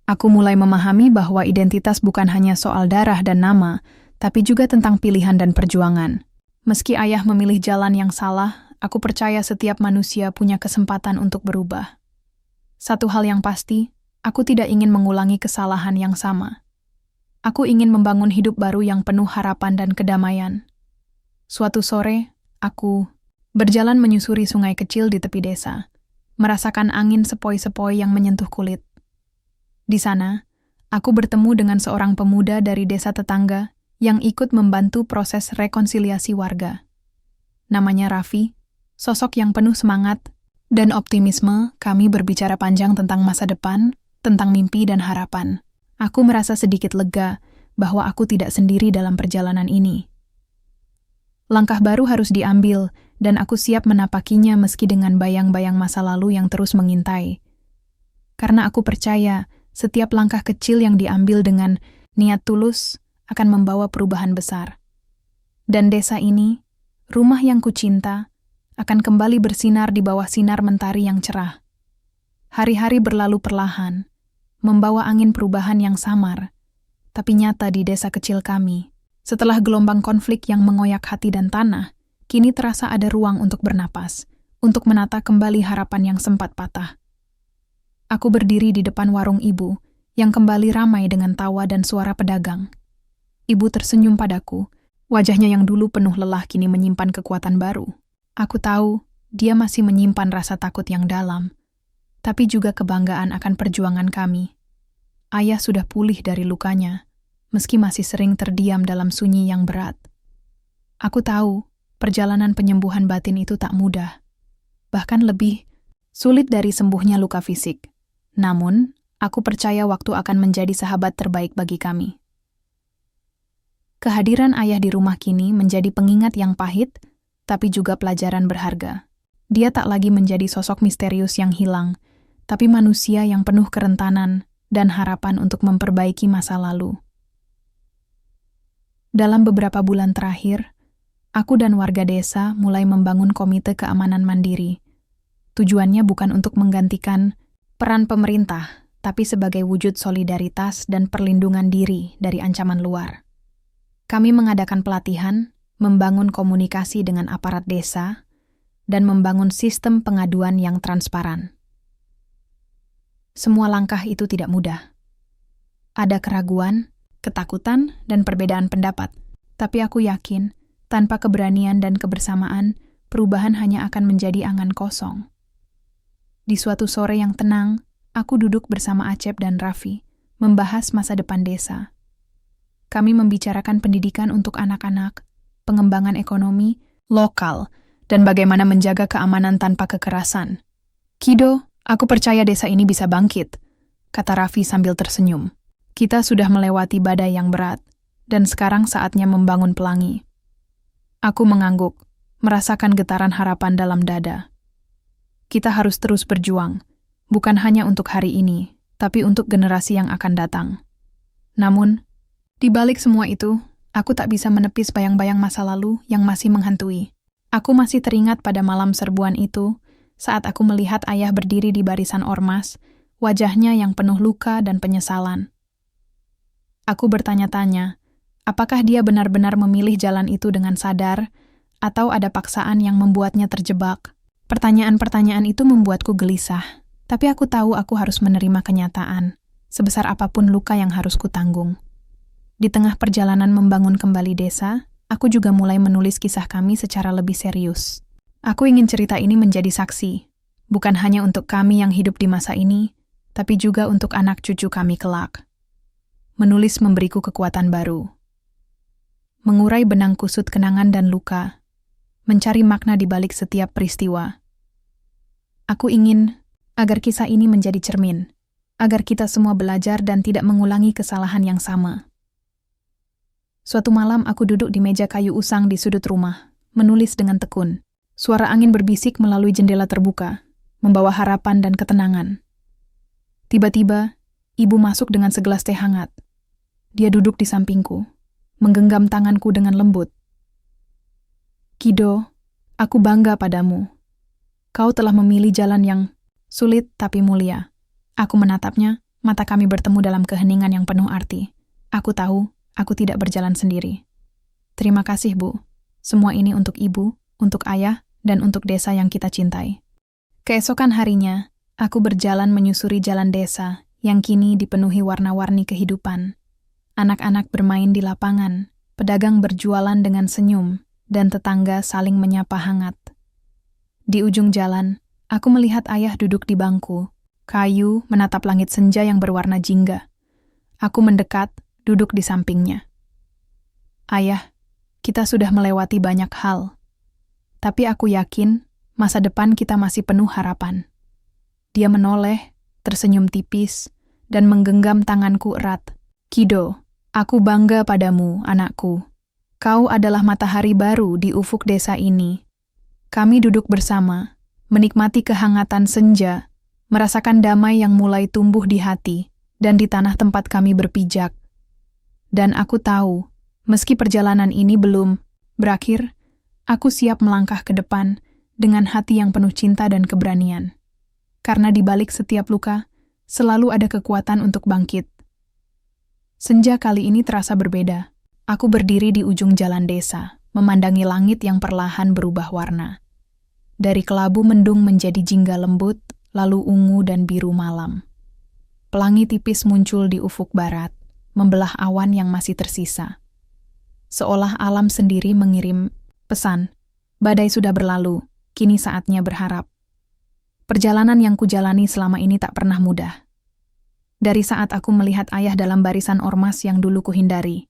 Aku mulai memahami bahwa identitas bukan hanya soal darah dan nama, tapi juga tentang pilihan dan perjuangan. Meski ayah memilih jalan yang salah, aku percaya setiap manusia punya kesempatan untuk berubah. Satu hal yang pasti, aku tidak ingin mengulangi kesalahan yang sama. Aku ingin membangun hidup baru yang penuh harapan dan kedamaian. Suatu sore, aku berjalan menyusuri sungai kecil di tepi desa, merasakan angin sepoi-sepoi yang menyentuh kulit. Di sana, aku bertemu dengan seorang pemuda dari desa tetangga yang ikut membantu proses rekonsiliasi warga. Namanya Raffi, sosok yang penuh semangat dan optimisme. Kami berbicara panjang tentang masa depan, tentang mimpi dan harapan. Aku merasa sedikit lega bahwa aku tidak sendiri dalam perjalanan ini. Langkah baru harus diambil, dan aku siap menapakinya meski dengan bayang-bayang masa lalu yang terus mengintai. Karena aku percaya, setiap langkah kecil yang diambil dengan niat tulus akan membawa perubahan besar. Dan desa ini, rumah yang kucinta, akan kembali bersinar di bawah sinar mentari yang cerah. Hari-hari berlalu perlahan, membawa angin perubahan yang samar, tapi nyata di desa kecil kami. Setelah gelombang konflik yang mengoyak hati dan tanah, kini terasa ada ruang untuk bernapas, untuk menata kembali harapan yang sempat patah. Aku berdiri di depan warung ibu, yang kembali ramai dengan tawa dan suara pedagang. Ibu tersenyum padaku, wajahnya yang dulu penuh lelah kini menyimpan kekuatan baru. Aku tahu, dia masih menyimpan rasa takut yang dalam, tapi juga kebanggaan akan perjuangan kami. Ayah sudah pulih dari lukanya, meski masih sering terdiam dalam sunyi yang berat. Aku tahu, perjalanan penyembuhan batin itu tak mudah, bahkan lebih sulit dari sembuhnya luka fisik. Namun, aku percaya waktu akan menjadi sahabat terbaik bagi kami. Kehadiran ayah di rumah kini menjadi pengingat yang pahit, tapi juga pelajaran berharga. Dia tak lagi menjadi sosok misterius yang hilang, tapi manusia yang penuh kerentanan dan harapan untuk memperbaiki masa lalu. Dalam beberapa bulan terakhir, aku dan warga desa mulai membangun komite keamanan mandiri. Tujuannya bukan untuk menggantikan peran pemerintah, tapi sebagai wujud solidaritas dan perlindungan diri dari ancaman luar. Kami mengadakan pelatihan, membangun komunikasi dengan aparat desa, dan membangun sistem pengaduan yang transparan. Semua langkah itu tidak mudah. Ada keraguan, ketakutan, dan perbedaan pendapat, tapi aku yakin, tanpa keberanian dan kebersamaan, perubahan hanya akan menjadi angan kosong. Di suatu sore yang tenang, aku duduk bersama Acep dan Raffi, membahas masa depan desa. Kami membicarakan pendidikan untuk anak-anak, pengembangan ekonomi lokal, dan bagaimana menjaga keamanan tanpa kekerasan. Kido, aku percaya desa ini bisa bangkit, kata Raffi sambil tersenyum. Kita sudah melewati badai yang berat, dan sekarang saatnya membangun pelangi. Aku mengangguk, merasakan getaran harapan dalam dada. Kita harus terus berjuang, bukan hanya untuk hari ini, tapi untuk generasi yang akan datang. Namun, di balik semua itu, aku tak bisa menepis bayang-bayang masa lalu yang masih menghantui. Aku masih teringat pada malam serbuan itu, saat aku melihat ayah berdiri di barisan ormas, wajahnya yang penuh luka dan penyesalan. Aku bertanya-tanya, apakah dia benar-benar memilih jalan itu dengan sadar, atau ada paksaan yang membuatnya terjebak? Pertanyaan-pertanyaan itu membuatku gelisah, tapi aku tahu aku harus menerima kenyataan, sebesar apapun luka yang harus kutanggung. Di tengah perjalanan membangun kembali desa, aku juga mulai menulis kisah kami secara lebih serius. Aku ingin cerita ini menjadi saksi, bukan hanya untuk kami yang hidup di masa ini, tapi juga untuk anak cucu kami kelak. Menulis memberiku kekuatan baru. Mengurai benang kusut kenangan dan luka, mencari makna di balik setiap peristiwa. Aku ingin agar kisah ini menjadi cermin, agar kita semua belajar dan tidak mengulangi kesalahan yang sama. Suatu malam aku duduk di meja kayu usang di sudut rumah, menulis dengan tekun. Suara angin berbisik melalui jendela terbuka, membawa harapan dan ketenangan. Tiba-tiba, ibu masuk dengan segelas teh hangat. Dia duduk di sampingku, menggenggam tanganku dengan lembut. Kido, aku bangga padamu. Kau telah memilih jalan yang sulit tapi mulia. Aku menatapnya, mata kami bertemu dalam keheningan yang penuh arti. Aku tahu, aku tidak berjalan sendiri. Terima kasih, Bu. Semua ini untuk Ibu, untuk Ayah, dan untuk desa yang kita cintai. Keesokan harinya, aku berjalan menyusuri jalan desa yang kini dipenuhi warna-warni kehidupan. Anak-anak bermain di lapangan, pedagang berjualan dengan senyum, dan tetangga saling menyapa hangat. Di ujung jalan, aku melihat Ayah duduk di bangku, kayu menatap langit senja yang berwarna jingga. Aku mendekat, duduk di sampingnya. Ayah, kita sudah melewati banyak hal. Tapi aku yakin masa depan kita masih penuh harapan. Dia menoleh, tersenyum tipis, dan menggenggam tanganku erat. Kido, aku bangga padamu, anakku. Kau adalah matahari baru di ufuk desa ini. Kami duduk bersama, menikmati kehangatan senja, merasakan damai yang mulai tumbuh di hati dan di tanah tempat kami berpijak. Dan aku tahu, meski perjalanan ini belum berakhir, aku siap melangkah ke depan dengan hati yang penuh cinta dan keberanian. Karena di balik setiap luka, selalu ada kekuatan untuk bangkit. Senja kali ini terasa berbeda. Aku berdiri di ujung jalan desa, memandangi langit yang perlahan berubah warna. Dari kelabu mendung menjadi jingga lembut, lalu ungu dan biru malam. Pelangi tipis muncul di ufuk barat, membelah awan yang masih tersisa. Seolah alam sendiri mengirim pesan, badai sudah berlalu, kini saatnya berharap. Perjalanan yang kujalani selama ini tak pernah mudah. Dari saat aku melihat Ayah dalam barisan ormas yang dulu kuhindari,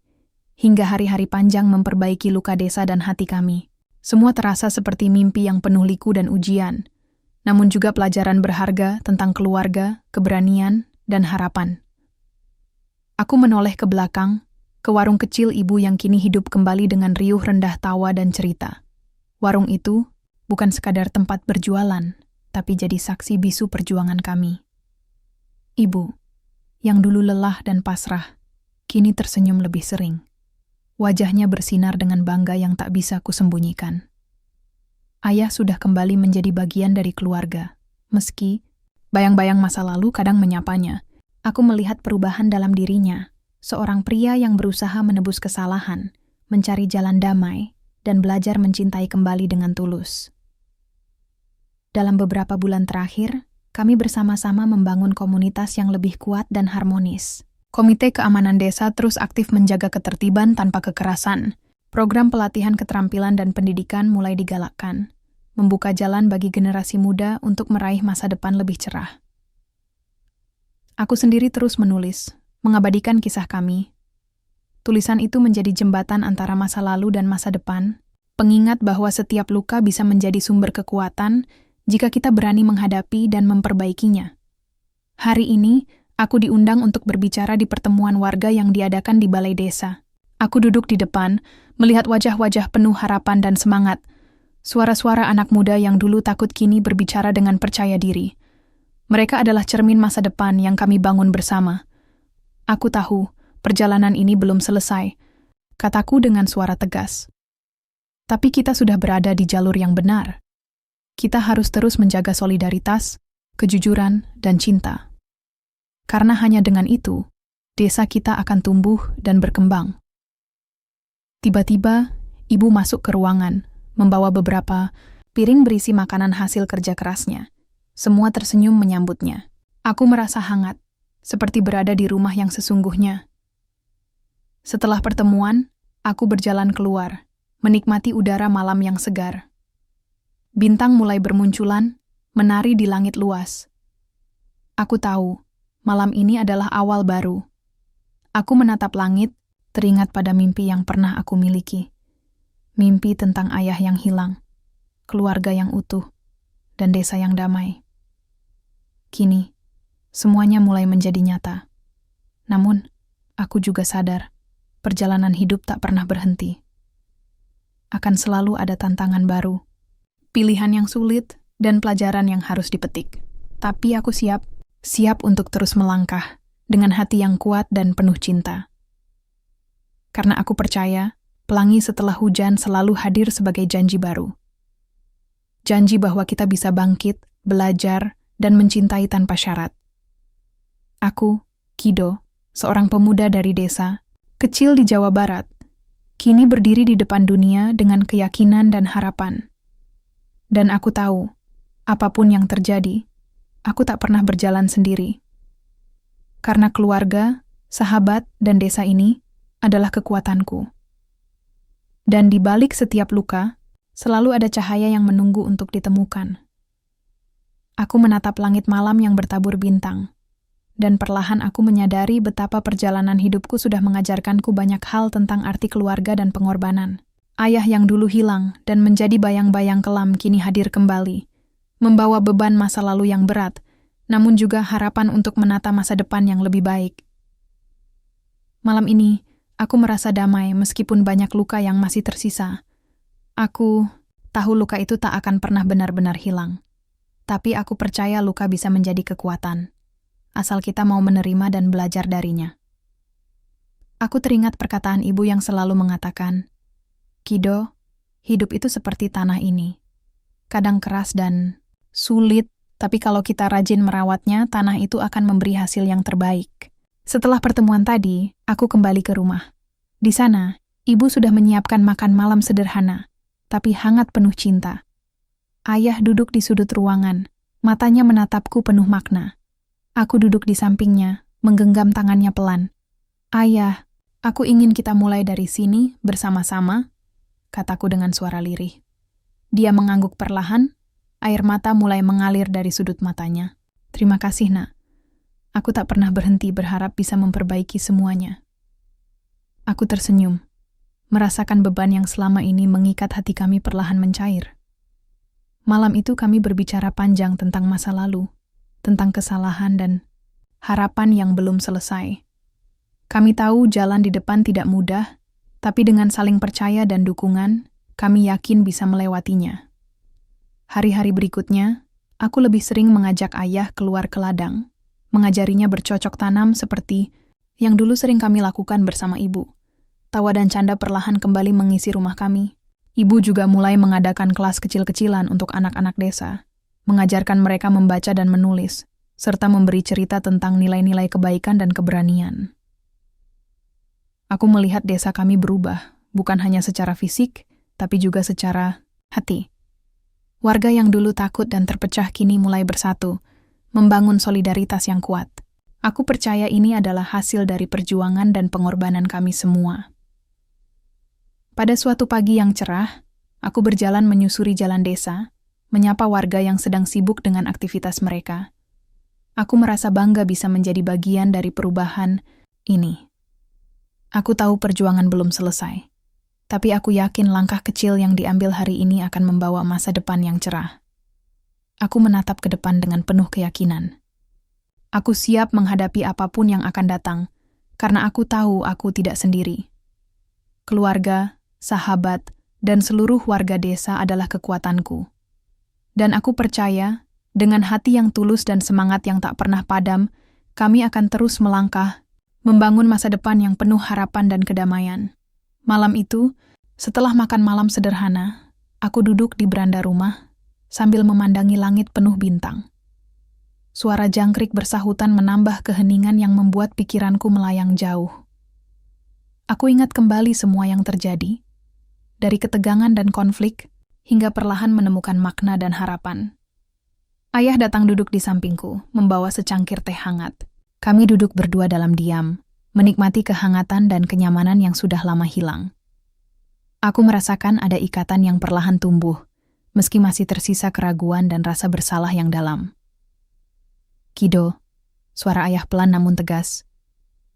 hingga hari-hari panjang memperbaiki luka desa dan hati kami. Semua terasa seperti mimpi yang penuh liku dan ujian, namun juga pelajaran berharga tentang keluarga, keberanian, dan harapan. Aku menoleh ke belakang, ke warung kecil ibu yang kini hidup kembali dengan riuh rendah tawa dan cerita. Warung itu bukan sekadar tempat berjualan, tapi jadi saksi bisu perjuangan kami. Ibu, yang dulu lelah dan pasrah, kini tersenyum lebih sering. Wajahnya bersinar dengan bangga yang tak bisa kusembunyikan. Ayah sudah kembali menjadi bagian dari keluarga. Meski bayang-bayang masa lalu kadang menyapanya, aku melihat perubahan dalam dirinya. Seorang pria yang berusaha menebus kesalahan, mencari jalan damai, dan belajar mencintai kembali dengan tulus. Dalam beberapa bulan terakhir, kami bersama-sama membangun komunitas yang lebih kuat dan harmonis. Komite Keamanan Desa terus aktif menjaga ketertiban tanpa kekerasan. Program pelatihan keterampilan dan pendidikan mulai digalakkan, membuka jalan bagi generasi muda untuk meraih masa depan lebih cerah. Aku sendiri terus menulis, mengabadikan kisah kami. Tulisan itu menjadi jembatan antara masa lalu dan masa depan, pengingat bahwa setiap luka bisa menjadi sumber kekuatan jika kita berani menghadapi dan memperbaikinya. Hari ini, aku diundang untuk berbicara di pertemuan warga yang diadakan di balai desa. Aku duduk di depan, melihat wajah-wajah penuh harapan dan semangat. Suara-suara anak muda yang dulu takut kini berbicara dengan percaya diri. Mereka adalah cermin masa depan yang kami bangun bersama. Aku tahu, perjalanan ini belum selesai, kataku dengan suara tegas. Tapi kita sudah berada di jalur yang benar. Kita harus terus menjaga solidaritas, kejujuran, dan cinta. Karena hanya dengan itu, desa kita akan tumbuh dan berkembang. Tiba-tiba, ibu masuk ke ruangan, membawa beberapa piring berisi makanan hasil kerja kerasnya. Semua tersenyum menyambutnya. Aku merasa hangat, seperti berada di rumah yang sesungguhnya. Setelah pertemuan, aku berjalan keluar, menikmati udara malam yang segar. Bintang mulai bermunculan, menari di langit luas. Aku tahu, malam ini adalah awal baru. Aku menatap langit, teringat pada mimpi yang pernah aku miliki. Mimpi tentang ayah yang hilang, keluarga yang utuh, dan desa yang damai. Kini, semuanya mulai menjadi nyata. Namun, aku juga sadar, perjalanan hidup tak pernah berhenti. Akan selalu ada tantangan baru, pilihan yang sulit, dan pelajaran yang harus dipetik. Tapi aku siap untuk terus melangkah, dengan hati yang kuat dan penuh cinta. Karena aku percaya, pelangi setelah hujan selalu hadir sebagai janji baru. Janji bahwa kita bisa bangkit, belajar, dan mencintai tanpa syarat. Aku, Kido, seorang pemuda dari desa, kecil di Jawa Barat, kini berdiri di depan dunia dengan keyakinan dan harapan. Dan aku tahu, apapun yang terjadi, aku tak pernah berjalan sendiri. Karena keluarga, sahabat, dan desa ini adalah kekuatanku. Dan di balik setiap luka, selalu ada cahaya yang menunggu untuk ditemukan. Aku menatap langit malam yang bertabur bintang, dan perlahan aku menyadari betapa perjalanan hidupku sudah mengajarkanku banyak hal tentang arti keluarga dan pengorbanan. Ayah yang dulu hilang dan menjadi bayang-bayang kelam kini hadir kembali, membawa beban masa lalu yang berat, namun juga harapan untuk menata masa depan yang lebih baik. Malam ini, aku merasa damai meskipun banyak luka yang masih tersisa. Aku tahu luka itu tak akan pernah benar-benar hilang. Tapi aku percaya luka bisa menjadi kekuatan, asal kita mau menerima dan belajar darinya. Aku teringat perkataan ibu yang selalu mengatakan, "Kido, hidup itu seperti tanah ini. Kadang keras dan sulit, tapi kalau kita rajin merawatnya, tanah itu akan memberi hasil yang terbaik." Setelah pertemuan tadi, aku kembali ke rumah. Di sana, ibu sudah menyiapkan makan malam sederhana, tapi hangat penuh cinta. Ayah duduk di sudut ruangan, matanya menatapku penuh makna. Aku duduk di sampingnya, menggenggam tangannya pelan. "Ayah, aku ingin kita mulai dari sini bersama-sama," kataku dengan suara lirih. Dia mengangguk perlahan, air mata mulai mengalir dari sudut matanya. "Terima kasih, Nak. Aku tak pernah berhenti berharap bisa memperbaiki semuanya." Aku tersenyum, merasakan beban yang selama ini mengikat hati kami perlahan mencair. Malam itu kami berbicara panjang tentang masa lalu, tentang kesalahan dan harapan yang belum selesai. Kami tahu jalan di depan tidak mudah, tapi dengan saling percaya dan dukungan, kami yakin bisa melewatinya. Hari-hari berikutnya, aku lebih sering mengajak ayah keluar ke ladang, mengajarinya bercocok tanam seperti yang dulu sering kami lakukan bersama ibu. Tawa dan canda perlahan kembali mengisi rumah kami. Ibu juga mulai mengadakan kelas kecil-kecilan untuk anak-anak desa, mengajarkan mereka membaca dan menulis, serta memberi cerita tentang nilai-nilai kebaikan dan keberanian. Aku melihat desa kami berubah, bukan hanya secara fisik, tapi juga secara hati. Warga yang dulu takut dan terpecah kini mulai bersatu, membangun solidaritas yang kuat. Aku percaya ini adalah hasil dari perjuangan dan pengorbanan kami semua. Pada suatu pagi yang cerah, aku berjalan menyusuri jalan desa, menyapa warga yang sedang sibuk dengan aktivitas mereka. Aku merasa bangga bisa menjadi bagian dari perubahan ini. Aku tahu perjuangan belum selesai, tapi aku yakin langkah kecil yang diambil hari ini akan membawa masa depan yang cerah. Aku menatap ke depan dengan penuh keyakinan. Aku siap menghadapi apapun yang akan datang, karena aku tahu aku tidak sendiri. Keluarga, sahabat, dan seluruh warga desa adalah kekuatanku. Dan aku percaya, dengan hati yang tulus dan semangat yang tak pernah padam, kami akan terus melangkah, membangun masa depan yang penuh harapan dan kedamaian. Malam itu, setelah makan malam sederhana, aku duduk di beranda rumah, sambil memandangi langit penuh bintang. Suara jangkrik bersahutan menambah keheningan yang membuat pikiranku melayang jauh. Aku ingat kembali semua yang terjadi, dari ketegangan dan konflik, hingga perlahan menemukan makna dan harapan. Ayah datang duduk di sampingku, membawa secangkir teh hangat. Kami duduk berdua dalam diam, menikmati kehangatan dan kenyamanan yang sudah lama hilang. Aku merasakan ada ikatan yang perlahan tumbuh, meski masih tersisa keraguan dan rasa bersalah yang dalam. "Kido," suara ayah pelan namun tegas.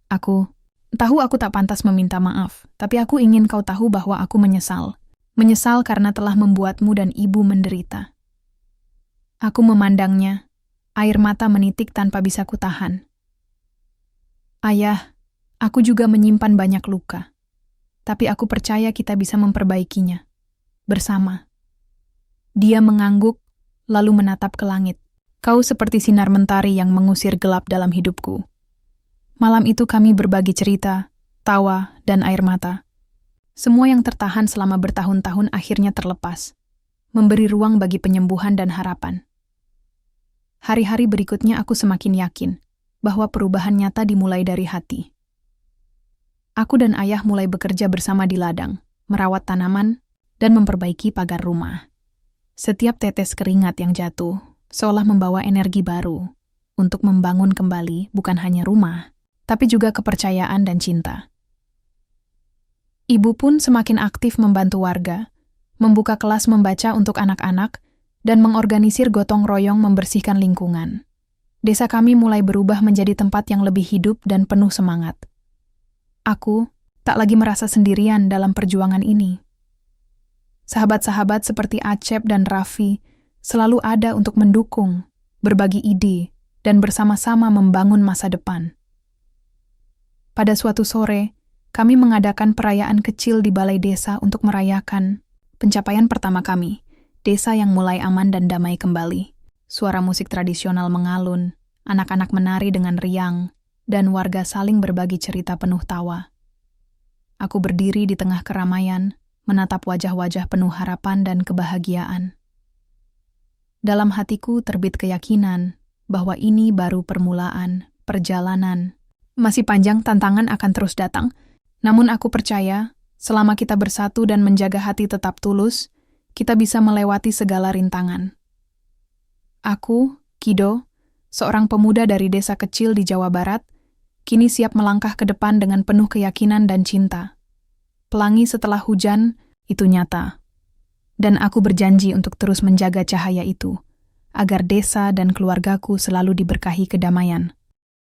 Aku tahu aku tak pantas meminta maaf, tapi aku ingin kau tahu bahwa aku menyesal. Menyesal karena telah membuatmu dan ibu menderita." Aku memandangnya, air mata menitik tanpa bisa kutahan. "Ayah, aku juga menyimpan banyak luka. Tapi aku percaya kita bisa memperbaikinya. Bersama." Dia mengangguk, lalu menatap ke langit. "Kau seperti sinar mentari yang mengusir gelap dalam hidupku." Malam itu kami berbagi cerita, tawa, dan air mata. Semua yang tertahan selama bertahun-tahun akhirnya terlepas, memberi ruang bagi penyembuhan dan harapan. Hari-hari berikutnya aku semakin yakin bahwa perubahan nyata dimulai dari hati. Aku dan ayah mulai bekerja bersama di ladang, merawat tanaman, dan memperbaiki pagar rumah. Setiap tetes keringat yang jatuh seolah membawa energi baru untuk membangun kembali bukan hanya rumah, tapi juga kepercayaan dan cinta. Ibu pun semakin aktif membantu warga, membuka kelas membaca untuk anak-anak, dan mengorganisir gotong royong membersihkan lingkungan. Desa kami mulai berubah menjadi tempat yang lebih hidup dan penuh semangat. Aku tak lagi merasa sendirian dalam perjuangan ini. Sahabat-sahabat seperti Acep dan Raffi selalu ada untuk mendukung, berbagi ide, dan bersama-sama membangun masa depan. Pada suatu sore, kami mengadakan perayaan kecil di balai desa untuk merayakan pencapaian pertama kami, desa yang mulai aman dan damai kembali. Suara musik tradisional mengalun, anak-anak menari dengan riang, dan warga saling berbagi cerita penuh tawa. Aku berdiri di tengah keramaian, menatap wajah-wajah penuh harapan dan kebahagiaan. Dalam hatiku terbit keyakinan bahwa ini baru permulaan, perjalanan. Masih panjang, tantangan akan terus datang. Namun aku percaya, selama kita bersatu dan menjaga hati tetap tulus, kita bisa melewati segala rintangan. Aku, Kido, seorang pemuda dari desa kecil di Jawa Barat, kini siap melangkah ke depan dengan penuh keyakinan dan cinta. Pelangi setelah hujan, itu nyata. Dan aku berjanji untuk terus menjaga cahaya itu, agar desa dan keluargaku selalu diberkahi kedamaian.